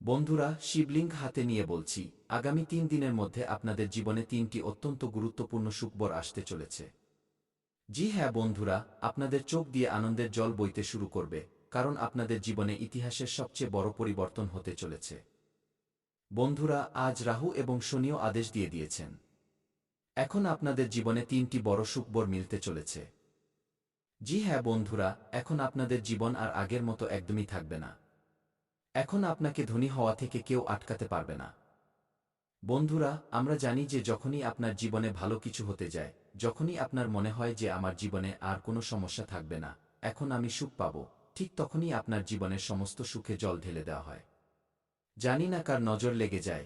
বন্ধুরা, শিবলিঙ্গ হাতে নিয়ে বলছি, আগামী 3 দিনের মধ্যে আপনাদের জীবনে 3টি অত্যন্ত গুরুত্বপূর্ণ সুখবর আসতে চলেছে। জি হ্যাঁ বন্ধুরা, আপনাদের চোখ দিয়ে আনন্দের জল বইতে শুরু করবে, কারণ আপনাদের জীবনে ইতিহাসের সবচেয়ে বড় পরিবর্তন হতে চলেছে। বন্ধুরা, আজ রাহু এবং শনিও আদেশ দিয়ে দিয়েছেন। এখন আপনাদের জীবনে 3টি বড় সুখবর মিলতে চলেছে। জি হ্যাঁ বন্ধুরা, এখন আপনাদের জীবন আর আগের মতো একদমই থাকবে না। এখন আপনাকে ধনী হওয়া থেকে কেউ আটকাতে পারবে না। বন্ধুরা, আমরা জানি যে যখনই আপনার জীবনে ভালো কিছু হতে যায়, যখনই আপনার মনে হয় যে আমার জীবনে আর কোনো সমস্যা থাকবে না, এখন আমি সুখ পাব, ঠিক তখনই আপনার জীবনের সমস্ত সুখে জল ঢেলে দেওয়া হয়। জানি না কার নজর লেগে যায়।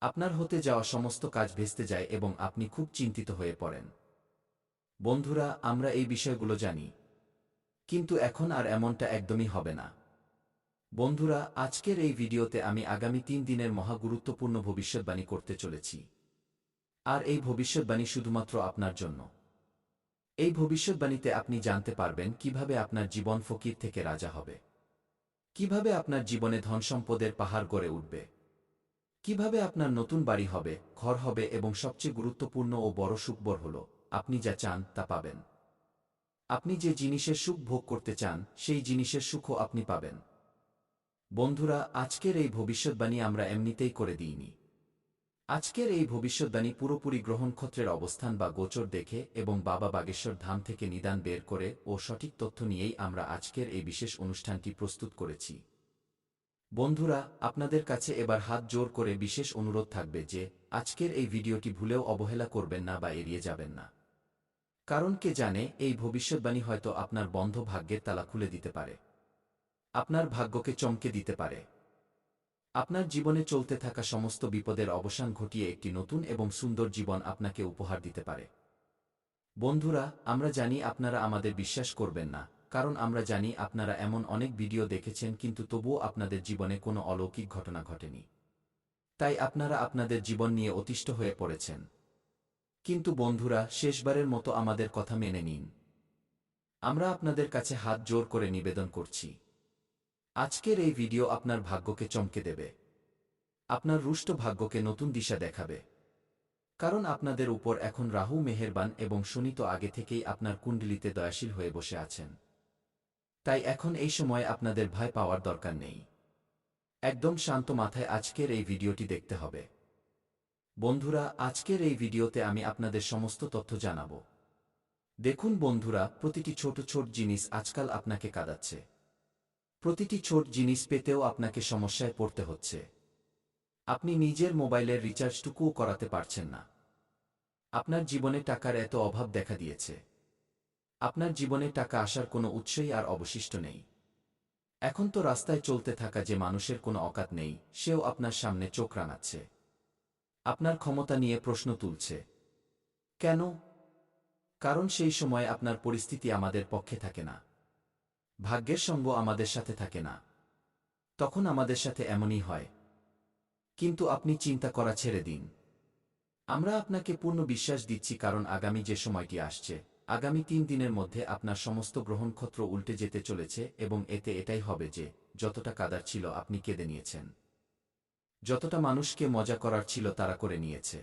আপনার হতে যাওয়া সমস্ত কাজ ভেস্তে যায় এবং আপনি খুব চিন্তিত হয়ে পড়েন। বন্ধুরা, আমরা এই বিষয়গুলো জানি। কিন্তু এখন আর এমনটা একদমই হবে না। বন্ধুরা, আজকের এই ভিডিওতে আমি আগামী 3 দিনের মহা গুরুত্বপূর্ণ ভবিষ্যদ্বাণী করতে চলেছি। আর এই ভবিষ্যদ্বাণী শুধুমাত্র আপনার জন্য। এই ভবিষ্যদ্বাণীতে আপনি জানতে পারবেন কিভাবে আপনার জীবন ফকির থেকে রাজা হবে, কিভাবে আপনার জীবনে ধনসম্পদের পাহাড় গড়ে উঠবে, কিভাবে আপনার নতুন বাড়ি হবে, ঘর হবে এবং সবচেয়ে গুরুত্বপূর্ণ ও বড় সুখবর হল, আপনি যা চান তা পাবেন। আপনি যে জিনিসের সুখ ভোগ করতে চান, সেই জিনিসের সুখও আপনি পাবেন। বন্ধুরা, আজকের এই ভবিষ্যদ্বাণী আমরা এমনিতেই করে দিইনি। আজকের এই ভবিষ্যদ্বাণী পুরোপুরি গ্রহনক্ষত্রের অবস্থান বা গোচর দেখে এবং বাবা বাগেশ্বর ধাম থেকে নিদান বের করে ও সঠিক তথ্য নিয়েই আমরা আজকের এই বিশেষ অনুষ্ঠানটি প্রস্তুত করেছি। বন্ধুরা, আপনাদের কাছে এবার হাত জোর করে বিশেষ অনুরোধ থাকবে যে আজকের এই ভিডিওটি ভুলেও অবহেলা করবেন না বা এড়িয়ে যাবেন না। কারণ কে জানে, এই ভবিষ্যদ্বাণী হয়তো আপনার বন্ধ ভাগ্যের তালা খুলে দিতে পারে, আপনার ভাগ্যকে চমকে দিতে পারে, আপনার জীবনে চলতে থাকা সমস্ত বিপদের অবসান ঘটিয়ে একটি নতুন এবং সুন্দর জীবন আপনাকে উপহার দিতে পারে। বন্ধুরা, আমরা জানি আপনারা আমাদের বিশ্বাস করবেন না, কারণ আমরা জানি আপনারা এমন অনেক ভিডিও দেখেছেন কিন্তু তবুও আপনাদের জীবনে কোনো অলৌকিক ঘটনা ঘটেনি। তাই আপনারা আপনাদের জীবন নিয়ে অতিষ্ঠ হয়ে পড়েছেন। কিন্তু বন্ধুরা, শেষবারের মতো আমাদের কথা মেনে নিন। আমরা আপনাদের কাছে হাত জোর করে নিবেদন করছি। আজকের এই ভিডিও আপনার ভাগ্যকে চমকে দেবে, আপনার রুষ্ট ভাগ্যকে নতুন দিশা দেখাবে। কারণ আপনাদের উপর এখন রাহু মেহেরবান এবং শনি তো আগে থেকেই আপনার কুণ্ডলিতে দয়াশীল হয়ে বসে আছেন। তাই এখন এই সময় আপনাদের ভয় পাওয়ার দরকার নেই। একদম শান্ত মাথায় আজকের এই ভিডিওটি দেখতে হবে। বন্ধুরা, আজকের এই ভিডিওতে আমি আপনাদের সমস্ত তথ্য জানাবো। দেখুন বন্ধুরা, প্রতিটি ছোট ছোট জিনিস আজকাল আপনাকে কাঁদাচ্ছে। প্রতিটি ছোট জিনিস পেতেও আপনাকে সমস্যায় পড়তে হচ্ছে। আপনি নিজের মোবাইলের রিচার্জটুকুও করাতে পারছেন না। আপনার জীবনে টাকার এত অভাব দেখা দিয়েছে। আপনার জীবনে টাকা আসার কোনো উৎসই আর অবশিষ্ট নেই। এখন তো রাস্তায় চলতে থাকা যে মানুষের কোনো অকাত নেই, সেও আপনার সামনে চোখ রাঙাচ্ছে, আপনার ক্ষমতা নিয়ে প্রশ্ন তুলছে। কেন? কারণ সেই সময় আপনার পরিস্থিতি আমাদের পক্ষে থাকে না, ভাগ্যের সঙ্গ আমাদের সাথে থাকে না। তখন আমাদের সাথে এমনই হয়। কিন্তু আপনি চিন্তা করা ছেড়ে দিন। আমরা আপনাকে পূর্ণ বিশ্বাস দিচ্ছি, কারণ আগামী যে সময়টি আসছে, আগামী 3 দিনের মধ্যে আপনার সমস্ত গ্রহনক্ষত্র উল্টে যেতে চলেছে এবং এতে এটাই হবে যে যতটা কাদার ছিল আপনি কেঁদে নিয়েছেন, যতটা মানুষকে মজা করার ছিল তারা করে নিয়েছে।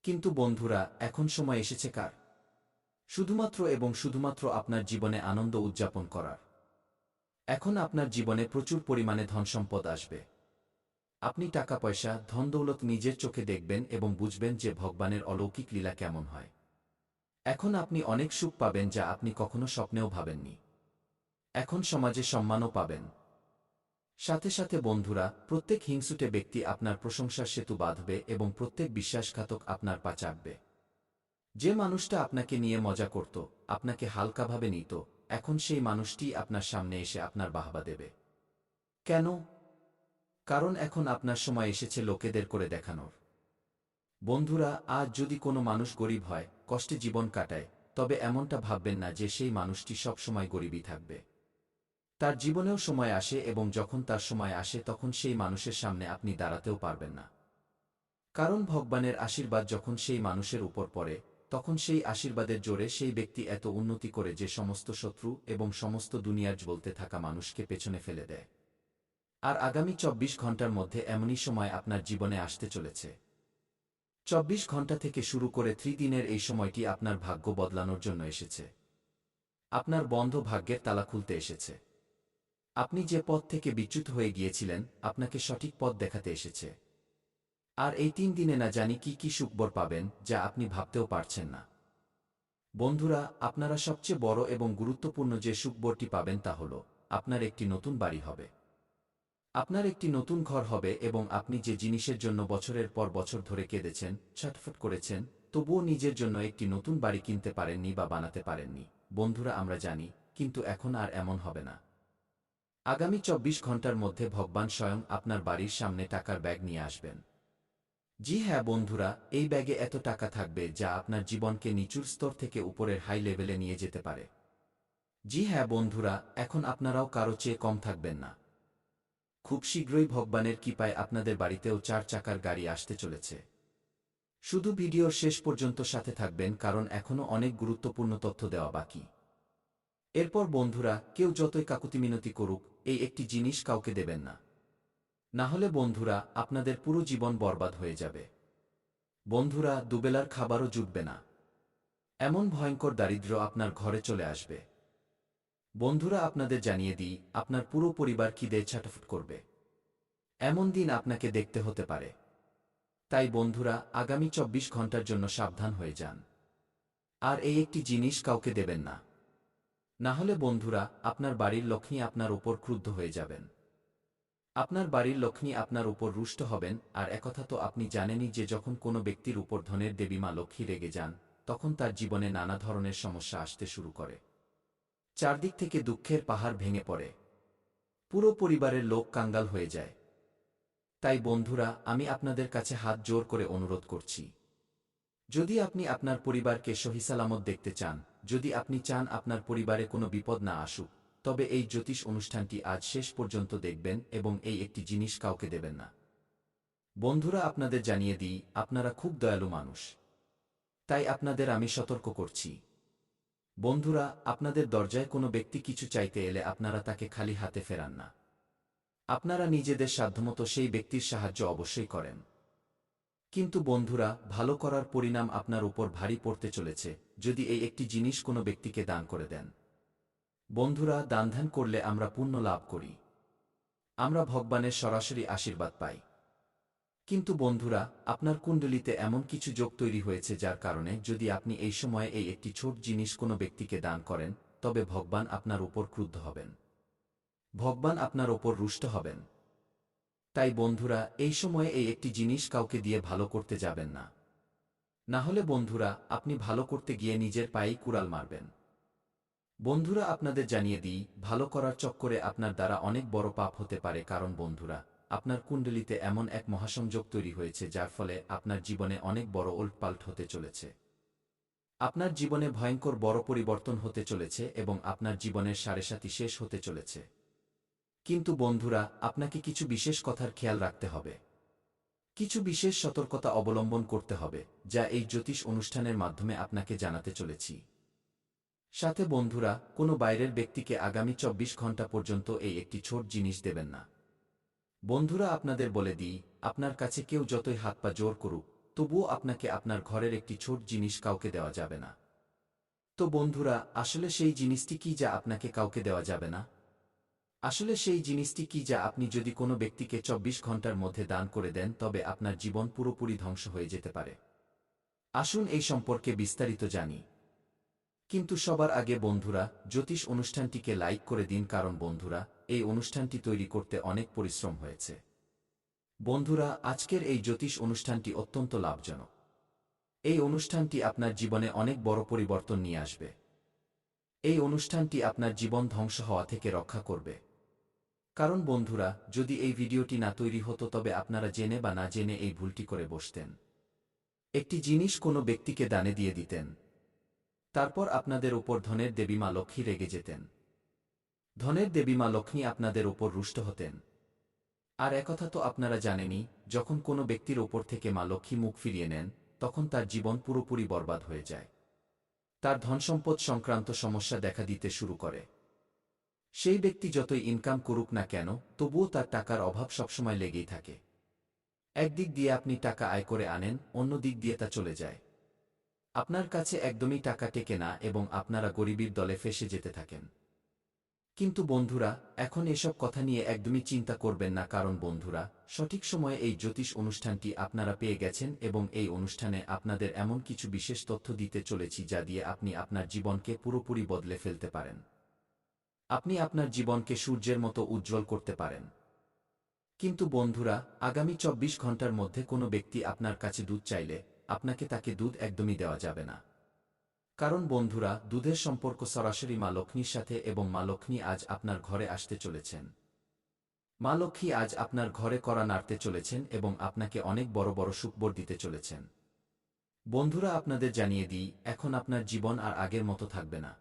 কিন্তু বন্ধুরা, এখন সময় এসেছে কার? শুধুমাত্র এবং শুধুমাত্র আপনার জীবনে আনন্দ উদযাপন করার। এখন আপনার জীবনে প্রচুর পরিমাণে ধনসম্পদ আসবে। আপনি টাকা পয়সা ধনদৌলত নিজের চোখে দেখবেন এবং বুঝবেন যে ভগবানের অলৌকিক লীলা কেমন হয়। এখন আপনি অনেক সুখ পাবেন যা আপনি কখনো স্বপ্নেও ভাবেননি। এখন সমাজে সম্মানও পাবেন। সাথে সাথে বন্ধুরা, প্রত্যেক হিংসুটে ব্যক্তি আপনার প্রশংসার সেতু বাঁধবে এবং প্রত্যেক বিশ্বাসঘাতক আপনার পা চাটবে। যে মানুষটা আপনাকে নিয়ে মজা করত, আপনাকে হালকাভাবে নিত, এখন সেই মানুষটি আপনার সামনে এসে আপনার বাহবা দেবে। কেন? কারণ এখন আপনার সময় এসেছে লোকেদের করে দেখানোর। বন্ধুরা, আজ যদি কোনো মানুষ গরিব হয়, কষ্টে জীবন কাটায়, তবে এমনটা ভাববেন না যে সেই মানুষটি সব সময় গরিবই থাকবে। তার জীবনেও সময় আসে এবং যখন তার সময় আসে তখন সেই মানুষের সামনে আপনি দাঁড়াতেও পারবেন না। কারণ ভগবানের আশীর্বাদ যখন সেই মানুষের উপর পড়ে, তখন সেই আশীর্বাদের জোরে সেই ব্যক্তি এত উন্নতি করে যে সমস্ত শত্রু এবং সমস্ত দুনিয়ার জ্বলতে থাকা মানুষকে পেছনে ফেলে দেয়। আর আগামী ২৪ ঘণ্টার মধ্যে এমনই সময় আপনার জীবনে আসতে চলেছে। ২৪ ঘণ্টা থেকে শুরু করে ৩ দিনের এই সময়টি আপনার ভাগ্য বদলানোর জন্য এসেছে। আপনার বন্ধ ভাগ্যের তালা খুলতে এসেছে। আপনি যে পথ থেকে বিচ্যুত হয়ে গিয়েছিলেন, আপনাকে সঠিক পথ দেখাতে এসেছে। আর এই ৩ দিনে না জানি কি কি সুখবর পাবেন, যা আপনি ভাবতেও পারছেন না। বন্ধুরা, আপনারা সবচেয়ে বড় এবং গুরুত্বপূর্ণ যে সুখবরটি পাবেন তা হল, আপনার একটি নতুন বাড়ি হবে। আপনার একটি নতুন ঘর হবে এবং আপনি যে জিনিসের জন্য বছরের পর বছর ধরে কেঁদেছেন, ছটফট করেছেন, তবুও নিজের জন্য একটি নতুন বাড়ি কিনতে পারেননি বা বানাতে পারেননি। বন্ধুরা, আমরা জানি, কিন্তু এখন আর এমন হবে না। আগামী ২৪ ঘণ্টার মধ্যে ভগবান স্বয়ং আপনার বাড়ির সামনে টাকার ব্যাগ নিয়ে আসবেন। জি হ্যাঁ বন্ধুরা, এই ব্যাগে এত টাকা থাকবে যা আপনার জীবনকে নিচুর স্তর থেকে উপরের হাই লেভেলে নিয়ে যেতে পারে। জি হ্যাঁ বন্ধুরা, এখন আপনারাও কারো চেয়ে কম থাকবেন না। খুব শীঘ্রই ভগবানের কৃপায় আপনাদের বাড়িতেও ৪ চাকার গাড়ি আসতে চলেছে। শুধু ভিডিওর শেষ পর্যন্ত সাথে থাকবেন, কারণ এখনও অনেক গুরুত্বপূর্ণ তথ্য দেওয়া বাকি। এরপর বন্ধুরা, কেউ যতই কাকুতিমিনতি করুক, এই একটি জিনিস কাউকে দেবেন না। না হলে বন্ধুরা, আপনাদের পুরো জীবন বরবাদ হয়ে যাবে। বন্ধুরা, দুবেলার খাবারও জুটবে না। এমন ভয়ঙ্কর দারিদ্র্য আপনার ঘরে চলে আসবে। বন্ধুরা, আপনাদের জানিয়ে দিই, আপনার পুরো পরিবার খিদে ছটফট করবে। এমন দিন আপনাকে দেখতে হতে পারে। তাই বন্ধুরা, আগামী ২৪ ঘণ্টার জন্য সাবধান হয়ে যান। আর এই একটি জিনিস কাউকে দেবেন না। না হলে বন্ধুরা, আপনার বাড়ির লক্ষ্মী আপনার উপর ক্রুদ্ধ হয়ে যাবেন। আপনার বাড়ির লক্ষ্মী আপনার উপর রুষ্ট হবেন। আর একথা তো আপনি জানেনই যে যখন কোনো ব্যক্তির উপর ধনের দেবী মা লক্ষ্মী রেগে যান, তখন তার জীবনে নানা ধরনের সমস্যা আসতে শুরু করে। চারদিক থেকে দুঃখের পাহাড় ভেঙে পড়ে। পুরো পরিবারের লোক কাঙ্গাল হয়ে যায়। তাই বন্ধুরা, আমি আপনাদের কাছে হাত জোর করে অনুরোধ করছি, যদি আপনি আপনার পরিবারকে সহিসালামত দেখতে চান, যদি আপনি চান আপনার পরিবারে কোনো বিপদ না আসুক, তবে এই জ্যোতিষ অনুষ্ঠানটি আজ শেষ পর্যন্ত দেখবেন এবং এই একটি জিনিস কাউকে দেবেন না। বন্ধুরা, আপনাদের জানিয়ে দিই, আপনারা খুব দয়ালু মানুষ। তাই আপনাদের আমি সতর্ক করছি। বন্ধুরা, আপনাদের দরজায় কোনো ব্যক্তি কিছু চাইতে এলে আপনারা তাকে খালি হাতে ফেরান না। আপনারা নিজেদের সাধ্যমতো সেই ব্যক্তির সাহায্য অবশ্যই করেন। কিন্তু বন্ধুরা, ভালো করার পরিণাম আপনার উপর ভারী পড়তে চলেছে যদি এই একটি জিনিস কোনো ব্যক্তিকে দান করে দেন। বন্ধুরা, দানধ্যান করলে আমরা পুণ্য লাভ করি। আমরা ভগবানের সরাসরি আশীর্বাদ পাই। কিন্তু বন্ধুরা, আপনার কুণ্ডলিতে এমন কিছু যোগ তৈরি হয়েছে যার কারণে যদি আপনি এই সময়ে এই একটি ছোট জিনিস কোনো ব্যক্তিকে দান করেন, তবে ভগবান আপনার উপর ক্রুদ্ধ হবেন। ভগবান আপনার ওপর রুষ্ট হবেন। তাই বন্ধুরা, এই সময়ে এই একটি জিনিস কাউকে দিয়ে ভালো করতে যাবেন না। না হলে বন্ধুরা, আপনি ভালো করতে গিয়ে নিজের পায়েই কুড়াল মারবেন। বন্ধুরা, আপনাদের জানিয়ে দিই, ভালো করার চক্করে আপনার দ্বারা অনেক বড় পাপ হতে পারে, কারণ বন্ধুরা, আপনার কুণ্ডলিতে এমন এক মহাসংযোগ তৈরি হয়েছে যার ফলে আপনার জীবনে অনেক বড় ওলটপালট হতে চলেছে। আপনার জীবনে ভয়ঙ্কর বড় পরিবর্তন হতে চলেছে এবং আপনার জীবনের সাড়েসাতি শেষ হতে চলেছে। কিন্তু বন্ধুরা, আপনাকে কিছু বিশেষ কথার খেয়াল রাখতে হবে। কিছু বিশেষ সতর্কতা অবলম্বন করতে হবে, যা এই জ্যোতিষ অনুষ্ঠানের মাধ্যমে আপনাকে জানাতে চলেছি। সাথে বন্ধুরা, কোনো বাইরের ব্যক্তিকে আগামী ২৪ ঘণ্টা পর্যন্ত এই একটি ছোট জিনিস দেবেন না। বন্ধুরা, আপনাদের বলে দিই, আপনার কাছে কেউ যতই হাত পা জোর করুক, তবুও আপনাকে আপনার ঘরের একটি ছোট জিনিস কাউকে দেওয়া যাবে না। তো বন্ধুরা, আসলে সেই জিনিসটি কি যা আপনাকে কাউকে দেওয়া যাবে না? আসলে সেই জিনিসটি কি যা আপনি যদি কোনো ব্যক্তিকে ২৪ ঘণ্টার মধ্যে দান করে দেন তবে আপনার জীবন পুরোপুরি ধ্বংস হয়ে যেতে পারে? আসুন এই সম্পর্কে বিস্তারিত জানি। কিন্তু সবার আগে বন্ধুরা, জ্যোতিষ অনুষ্ঠানটিকে লাইক করে দিন, কারণ বন্ধুরা, এই অনুষ্ঠানটি তৈরি করতে অনেক পরিশ্রম হয়েছে। বন্ধুরা, আজকের এই জ্যোতিষ অনুষ্ঠানটি অত্যন্ত লাভজনক। এই অনুষ্ঠানটি আপনার জীবনে অনেক বড় পরিবর্তন নিয়ে আসবে। এই অনুষ্ঠানটি আপনার জীবন ধ্বংস হওয়া থেকে রক্ষা করবে। কারণ বন্ধুরা, যদি এই ভিডিওটি না তৈরি হতো তবে আপনারা জেনে বা না জেনে এই ভুলটি করে বসতেন। একটি জিনিস কোনো ব্যক্তিকে দানে দিয়ে দিতেন। তারপর আপনাদের উপর ধনের দেবী মা লক্ষ্মী রেগে যেতেন। ধনের দেবী মা লক্ষ্মী আপনাদের উপর রুষ্ট হতেন। আর একথা তো আপনারা জানেনই, যখন কোনো ব্যক্তির ওপর থেকে মা লক্ষ্মী মুখ ফিরিয়ে নেন, তখন তার জীবন পুরোপুরি বরবাদ হয়ে যায়। তার ধনসম্পদ সংক্রান্ত সমস্যা দেখা দিতে শুরু করে। সেই ব্যক্তি যতই ইনকাম করুক না কেন, তবুও তার টাকার অভাব সবসময় লেগেই থাকে। একদিক দিয়ে আপনি টাকা আয় করে আনেন, অন্য দিক দিয়ে তা চলে যায়। আপনার কাছে একদমই টাকা টেকে না এবং আপনারা গরিবের দলে ফেঁসে যেতে থাকেন। কিন্তু বন্ধুরা, এখন এসব কথা নিয়ে একদমই চিন্তা করবেন না, কারণ বন্ধুরা, সঠিক সময়ে এই জ্যোতিষ অনুষ্ঠানটি আপনারা পেয়ে গেছেন এবং এই অনুষ্ঠানে আপনাদের এমন কিছু বিশেষ তথ্য দিতে চলেছি যা দিয়ে আপনি আপনার জীবনকে পুরোপুরি বদলে ফেলতে পারেন। আপনি আপনার জীবনকে সূর্যের মতো উজ্জ্বল করতে পারেন। কিন্তু বন্ধুরা, আগামী ২৪ ঘন্টার মধ্যে কোনো ব্যক্তি আপনার কাছে দুধ চাইলে আপনাকে তাকে দুধ একদমই দেওয়া যাবে না। কারণ বন্ধুরা, দুধের সম্পর্ক সরাসরি মা লক্ষ্মীর সাথে এবং মা লক্ষ্মী আজ আপনার ঘরে আসতে চলেছেন। মা লক্ষ্মী আজ আপনার ঘরে কড়া নাড়তে চলেছেন এবং আপনাকে অনেক বড় বড় সুখবর দিতে চলেছেন। বন্ধুরা, আপনাদের জানিয়ে দিই, এখন আপনার জীবন আর আগের মতো থাকবে না।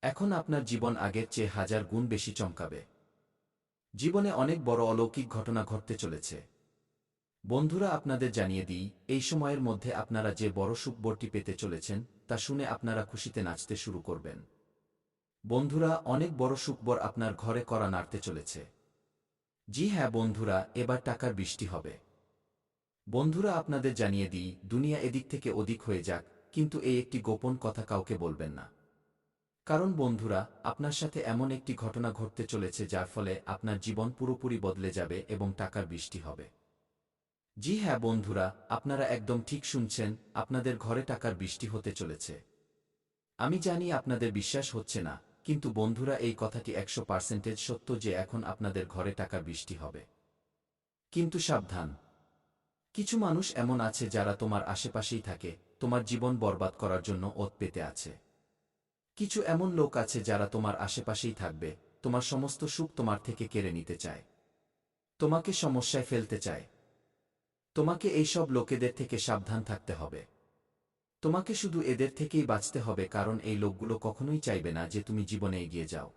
এখন আপনার জীবন আগের চেয়ে ১০০০ গুণ বেশি চমকাবে। জীবনে অনেক বড় অলৌকিক ঘটনা ঘটতে চলেছে। বন্ধুরা, আপনাদের জানিয়ে দিই, এই সময়ের মধ্যে আপনারা যে বড় সুখবরটি পেতে চলেছেন তা শুনে আপনারা খুশিতে নাচতে শুরু করবেন। বন্ধুরা, অনেক বড় সুখবর আপনার ঘরে কড়া নাড়তে চলেছে। জি হ্যাঁ বন্ধুরা, এবার টাকার বৃষ্টি হবে। বন্ধুরা, আপনাদের জানিয়ে দিই, দুনিয়া এদিক থেকে ওদিক হয়ে যাক, কিন্তু এই একটি গোপন কথা কাউকে বলবেন না। কারণ বন্ধুরা, আপনার সাথে এমন একটি ঘটনা ঘটতে চলেছে যার ফলে আপনার জীবন পুরোপুরি বদলে যাবে এবং টাকার বৃষ্টি হবে। জি হ্যাঁ বন্ধুরা, আপনারা একদম ঠিক শুনছেন, আপনাদের ঘরে টাকার বৃষ্টি হতে চলেছে। আমি জানি আপনাদের বিশ্বাস হচ্ছে না, কিন্তু বন্ধুরা, এই কথাটি ১০০% সত্য যে এখন আপনাদের ঘরে টাকার বৃষ্টি হবে। কিন্তু সাবধান, কিছু মানুষ এমন আছে যারা তোমার আশেপাশেই থাকে, তোমার জীবন বরবাদ করার জন্য ওত পেতে আছে। কিছু এমন লোক আছে যারা তোমার আশেপাশেই থাকবে, তোমার সমস্ত সুখ তোমার থেকে কেড়ে নিতে চায়, তোমাকে সমস্যায় ফেলতে চায়। তোমাকে এইসব লোকেদের থেকে সাবধান থাকতে হবে। তোমাকে শুধু এদের থেকেই বাঁচতে হবে, কারণ এই লোকগুলো কখনোই চাইবে না যে তুমি জীবনে এগিয়ে যাও।